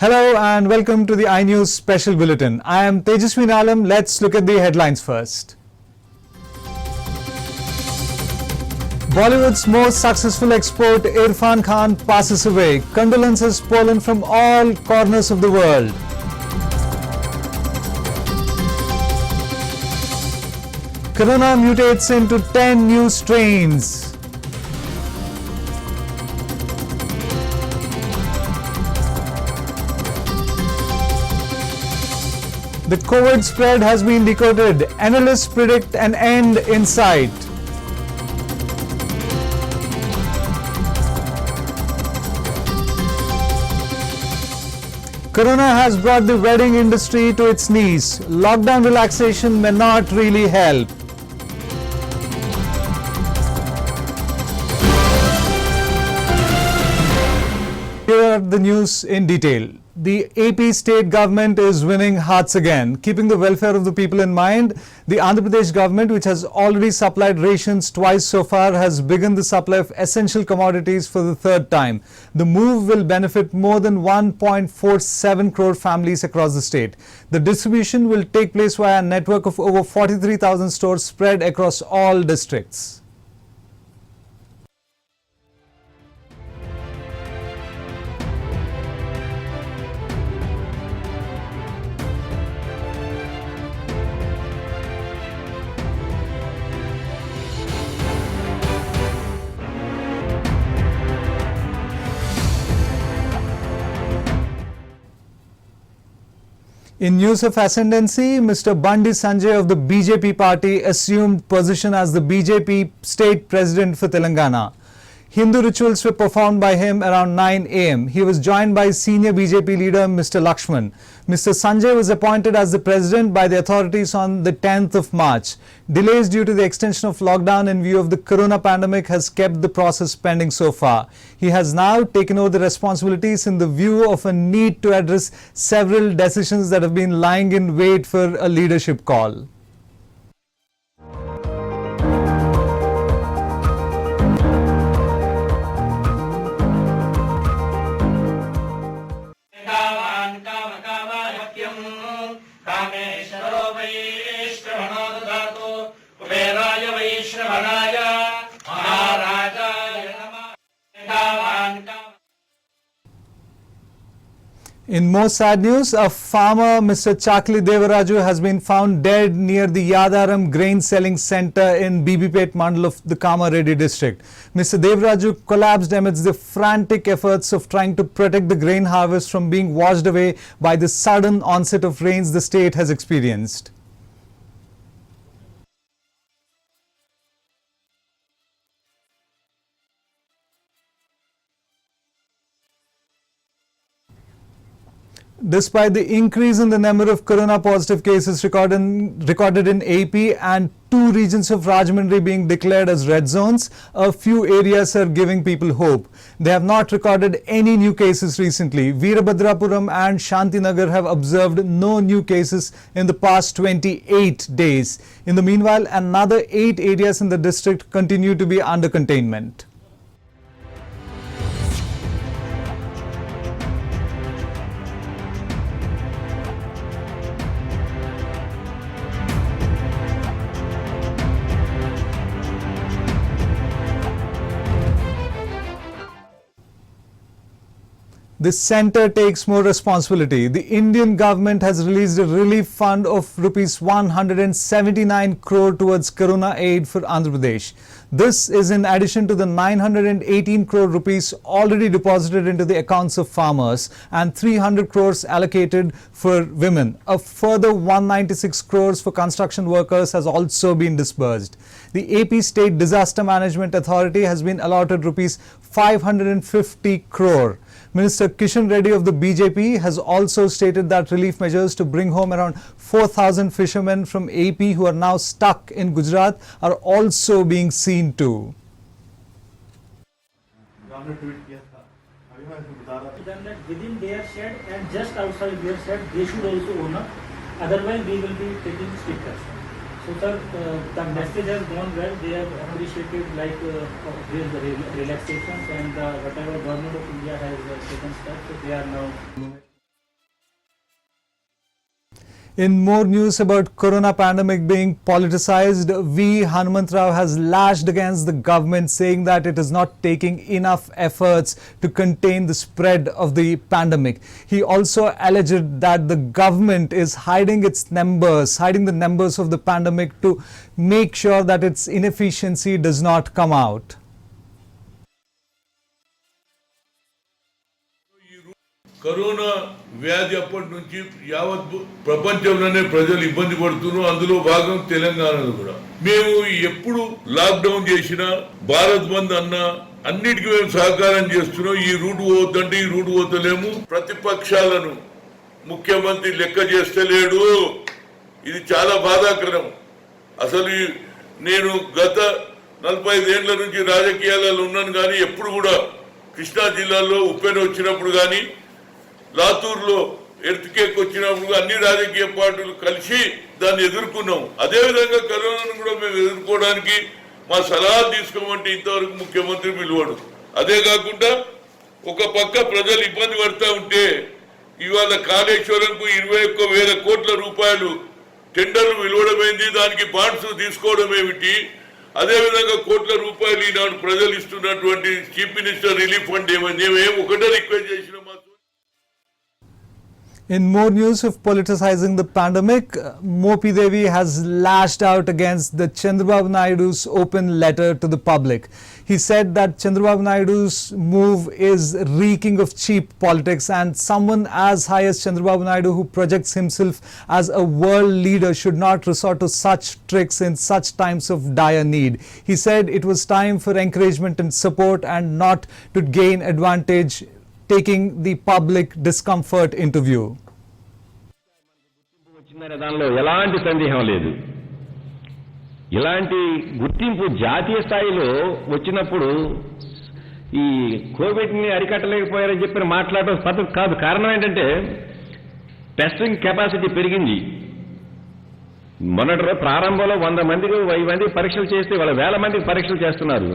Hello and welcome to the iNews Special Bulletin. I am Tejaswin Alam. Let's look at the headlines first. Bollywood's most successful export, Irfan Khan, passes away. Condolences pouring from all corners of the world. Corona mutates into 10 new strains. The COVID spread has been decoded. Analysts predict an end in sight. Corona has brought the wedding industry to its knees. Lockdown relaxation may not really help. Here are the news in detail. The AP state government is winning hearts again. Keeping the welfare of the people in mind, the Andhra Pradesh government, which has already supplied rations twice so far, has begun the supply of essential commodities for the third time. The move will benefit more than 1.47 crore families across the state. The distribution will take place via a network of over 43,000 stores spread across all districts. In news of ascendancy, Mr. Bandi Sanjay of the BJP party assumed position as the BJP state president for Telangana. Hindu rituals were performed by him around 9 am. He was joined by senior BJP leader Mr. Lakshman. Mr. Sanjay was appointed as the president by the authorities on the 10th of March. Delays due to the extension of lockdown in view of the corona pandemic has kept the process pending so far. He has now taken over the responsibilities in the view of a need to address several decisions that have been lying in wait for a leadership call. In more sad news, a farmer, Mr. Chakli Devaraju, has been found dead near the Yadaram grain selling center in Bibipet Mandal of the Kamareddy district. Mr. Devaraju collapsed amidst the frantic efforts of trying to protect the grain harvest from being washed away by the sudden onset of rains the state has experienced. Despite the increase in the number of corona positive cases recorded in AP and 2 regions of Rajahmundry being declared as red zones, a few areas are giving people hope. They have not recorded any new cases recently. Veerabhadrapuram and Shantinagar have observed no new cases in the past 28 days. In the meanwhile, another 8 areas in the district continue to be under containment. The centre takes more responsibility. The Indian government has released a relief fund of rupees 179 crore towards corona aid for Andhra Pradesh. This is in addition to the 918 crore rupees already deposited into the accounts of farmers and 300 crores allocated for women. A further 196 crores for construction workers has also been disbursed. The AP State Disaster Management Authority has been allotted rupees 550 crore. Minister Kishan Reddy of the BJP has also stated that relief measures to bring home around 4,000 fishermen from AP who are now stuck in Gujarat are also being seen too. Then that within their shed and just outside their shed, they should also own up. Otherwise, we will be taking strict action. So, sir, the message has gone well. They have appreciated like the relaxations and whatever government of India has taken steps. So they are now. In more news about corona pandemic being politicized, V. Hanumantrao has lashed against the government, saying that it is not taking enough efforts to contain the spread of the pandemic. He also alleged that the government is hiding the numbers of the pandemic to make sure that its inefficiency does not come out. Corona వ్యాధి అప్పటి నుంచి యావత్ ప్రపంచంలోనే ప్రజలు ఇబ్బంది పడుతున్నారు. అందులో భాగం తెలంగాణలో కూడా. మేము ఎప్పుడు లాక్డౌన్ చేసినా, భారత్ బంద్ అన్నా అన్నిటికీ మేము సహకారం చేస్తున్నాం. ఈ రూట్ పోవద్దంటే ఈ రూట్ పోతలేము. ప్రతిపక్షాలను ముఖ్యమంత్రి లెక్క చేస్తలేడు. ఇది చాలా బాధాకరం. అసలు నేను గత 45 ఏళ్ల నుంచి రాజకీయాలలో ఉన్నాను, కానీ ఎప్పుడు కూడా కృష్ణా జిల్లాలో ఉప్పెన వచ్చినప్పుడు కానీ, లాతూర్లో ఎర్త్కేక్ వచ్చినప్పుడు అన్ని రాజకీయ పార్టీలు కలిసి దాన్ని ఎదుర్కొన్నాం. అదేవిధంగా కరోనాను కూడా మేము ఎదుర్కోవడానికి మా సలహా తీసుకోమంటే ఇంతవరకు ముఖ్యమంత్రి పిలువడు. అదే కాకుండా ఒక పక్క ప్రజలు ఇబ్బంది పడతా ఉంటే ఇవాళ కాళేశ్వరంకు 21,000 కోట్ల రూపాయలు టెండర్లు విలువడమైంది. దానికి బాండ్స్ తీసుకోవడం ఏమిటి? అదేవిధంగా కోట్ల రూపాయలు ఈనాడు ప్రజలు ఇస్తున్నటువంటి చీఫ్ మినిస్టర్ రిలీఫ్ ఫండ్ ఏమని మేము ఒకటే రిక్వెస్ట్ చేసిన. In more news of politicizing the pandemic, Mopi Devi has lashed out against the Chandrababu Naidu's open letter to the public. He said that Chandrababu Naidu's move is reeking of cheap politics, and someone as high as Chandrababu Naidu, who projects himself as a world leader, should not resort to such tricks in such times of dire need. He said it was time for encouragement and support and not to gain advantage, taking the public discomfort into view. వచ్చిందనే దానిలో ఎలాంటి సందేహం లేదు. ఇలాంటి గుర్తింపు జాతీయ స్థాయిలో వచ్చినప్పుడు ఈ కోవిడ్ని అరికట్టలేకపోయారని చెప్పి మాట్లాడడం పద్ధతి కాదు. కారణం ఏంటంటే టెస్టింగ్ కెపాసిటీ పెరిగింది. మొన్నటి ప్రారంభంలో 100 మందికి 1000 మందికి పరీక్షలు చేస్తే వాళ్ళ 1000 మందికి పరీక్షలు చేస్తున్నారు.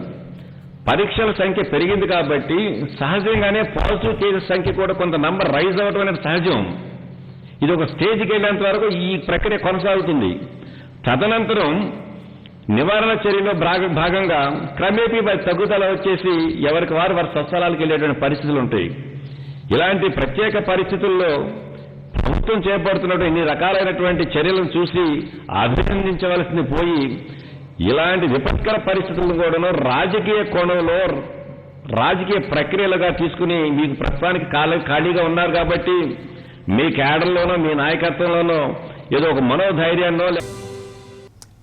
పరీక్షల సంఖ్య పెరిగింది కాబట్టి సహజంగానే పాజిటివ్ కేసెస్ సంఖ్య కూడా కొంత నంబర్ రైజ్ అవడం అనేది సహజం. ఇది ఒక స్టేజ్కి వెళ్ళేంత వరకు ఈ ప్రక్రియ కొనసాగుతుంది. తదనంతరం నివారణ చర్యలో భాగంగా క్రమేపీ తగ్గుదల వచ్చేసి ఎవరికి వారు స్వస్థలాలకు వెళ్ళేటువంటి పరిస్థితులు ఉంటాయి. ఇలాంటి ప్రత్యేక పరిస్థితుల్లో ప్రభుత్వం చేపడుతున్నటువంటి ఇన్ని రకాలైనటువంటి చర్యలను చూసి అభినందించవలసింది పోయి ఇలాంటి విపత్కర పరిస్థితులను కూడా రాజకీయ కోణంలో రాజకీయ ప్రక్రియలుగా తీసుకుని మీకు ప్రస్తుతానికి ఖాళీగా ఉన్నారు కాబట్టి మీ కేడర్లోనో మీ నాయకత్వంలోనో ఏదో ఒక మనోధైర్యాన్నో.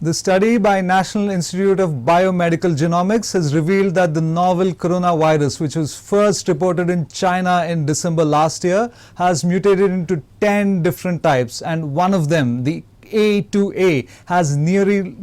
The study by National Institute of Biomedical Genomics has revealed that the novel coronavirus, which was first reported in China in December last year, has mutated into 10 different types, and one of them, the A2A, has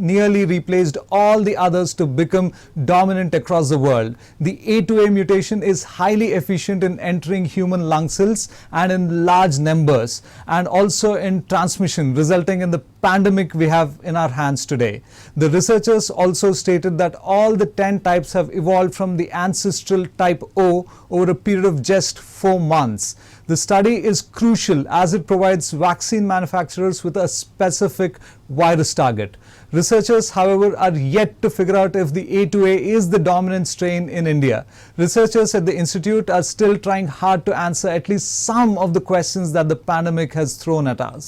nearly replaced all the others to become dominant across the world. The A2A mutation is highly efficient in entering human lung cells and in large numbers, and also in transmission, resulting in the pandemic we have in our hands today. The researchers also stated that all the 10 types have evolved from the ancestral type O over a period of just 4 months. The study is crucial as it provides vaccine manufacturers with a specific virus target. Researchers, however, are yet to figure out if the A2A is the dominant strain in India. Researchers at the institute are still trying hard to answer at least some of the questions that the pandemic has thrown at us.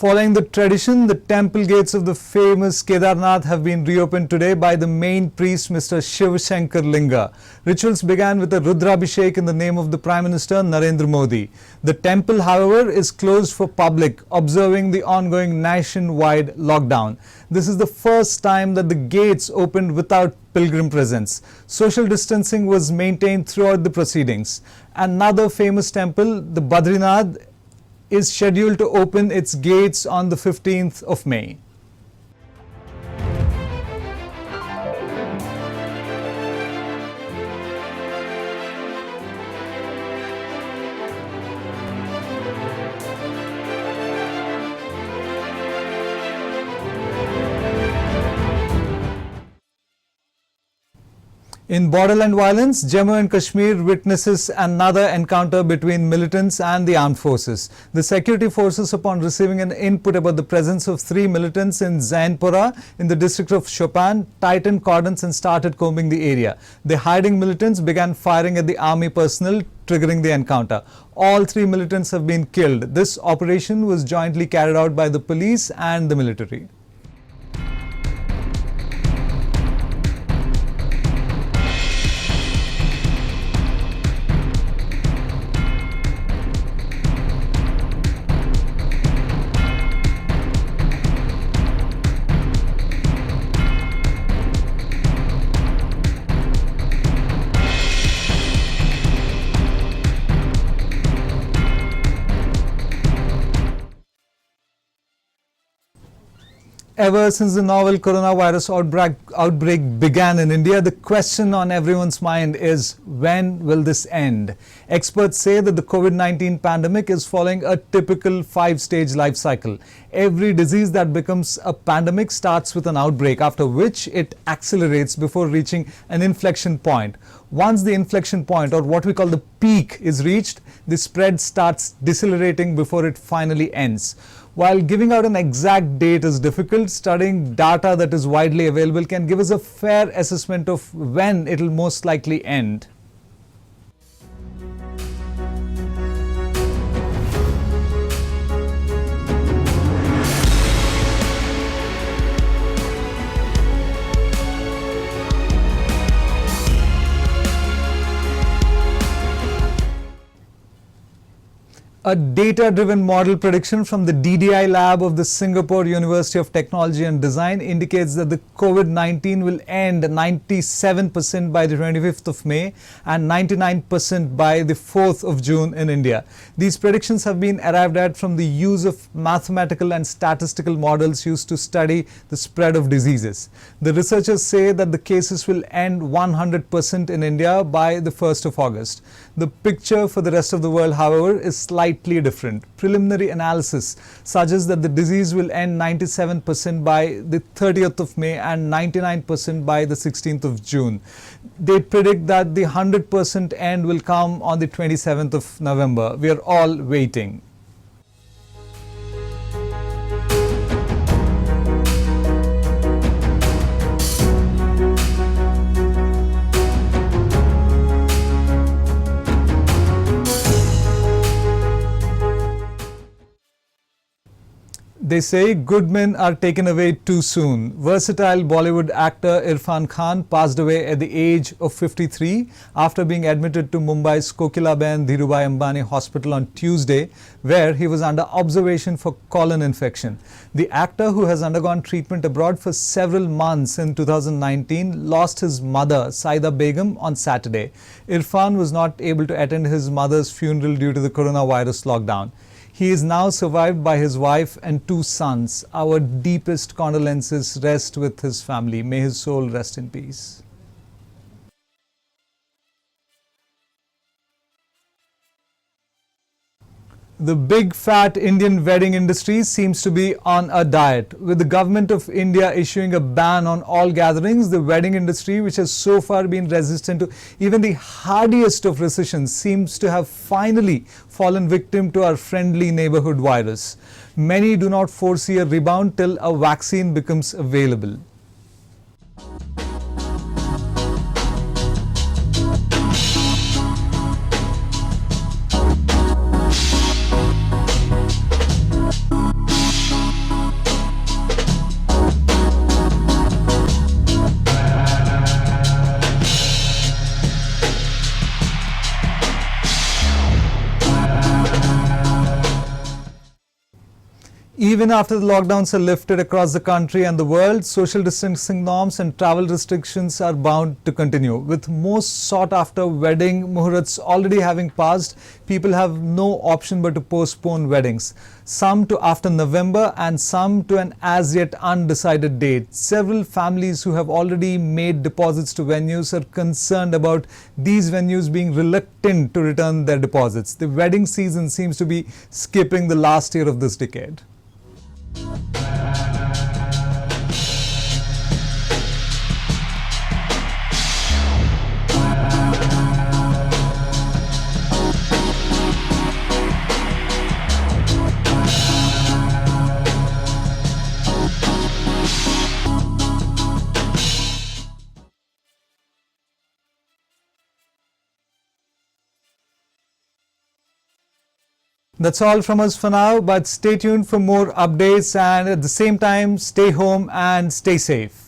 Following the tradition, the temple gates of the famous Kedarnath have been reopened today by the main priest, Mr. Shiv Shankar Linga. Rituals began with a Rudrabhishek in the name of the Prime Minister Narendra Modi. The temple, however, is closed for public, observing the ongoing nationwide lockdown. This is the first time that the gates opened without pilgrim presence. Social distancing was maintained throughout the proceedings. Another famous temple, the Badrinath, is scheduled to open its gates on the 15th of May. In borderland violence, Jammu and Kashmir witnesses another encounter between militants and the armed forces. The security forces, upon receiving an input about the presence of 3 militants in Zainpura in the district of Shopan, tightened cordons and started combing the area. The hiding militants began firing at the army personnel, triggering the encounter. All 3 militants have been killed. This operation was jointly carried out by the police and the military. Ever since the novel coronavirus outbreak began in India, the question on everyone's mind is, when will this end? Experts say that the COVID-19 pandemic is following a typical 5-stage life cycle. Every disease that becomes a pandemic starts with an outbreak, after which it accelerates before reaching an inflection point. Once the inflection point, or what we call the peak, is reached, the spread starts decelerating before it finally ends. While giving out an exact date is difficult, studying data that is widely available can give us a fair assessment of when it will most likely end. A data-driven model prediction from the DDI lab of the Singapore University of Technology and Design indicates that the COVID-19 will end 97% by the 25th of May and 99% by the 4th of June in India. These predictions have been arrived at from the use of mathematical and statistical models used to study the spread of diseases. The researchers say that the cases will end 100% in India by the 1st of August. The picture for the rest of the world, however, is slightly different. Preliminary analysis suggests that the disease will end 97% by the 30th of May and 99% by the 16th of June. They predict that the 100% end will come on the 27th of November. We are all waiting. They say good men are taken away too soon. Versatile Bollywood actor Irfan Khan passed away at the age of 53 after being admitted to Mumbai's Kokilaben Dhirubhai Ambani Hospital on Tuesday, where he was under observation for colon infection. The actor, who has undergone treatment abroad for several months in 2019, lost his mother, Saida Begum, on Saturday. Irfan was not able to attend his mother's funeral due to the coronavirus lockdown. He is now survived by his wife and 2 sons. Our deepest condolences rest with his family. May his soul rest in peace. The big fat Indian wedding industry seems to be on a diet. With the government of India issuing a ban on all gatherings, the wedding industry, which has so far been resistant to even the hardiest of recessions, seems to have finally fallen victim to our friendly neighborhood virus. Many do not foresee a rebound till a vaccine becomes available. Even after the lockdowns are lifted across the country and the world, social distancing norms and travel restrictions are bound to continue. With most sought-after wedding muhurats already having passed, people have no option but to postpone weddings. Some to after November and some to an as yet undecided date. Several families who have already made deposits to venues are concerned about these venues being reluctant to return their deposits. The wedding season seems to be skipping the last year of this decade. That's all from us for now, but stay tuned for more updates and at the same time, stay home and stay safe.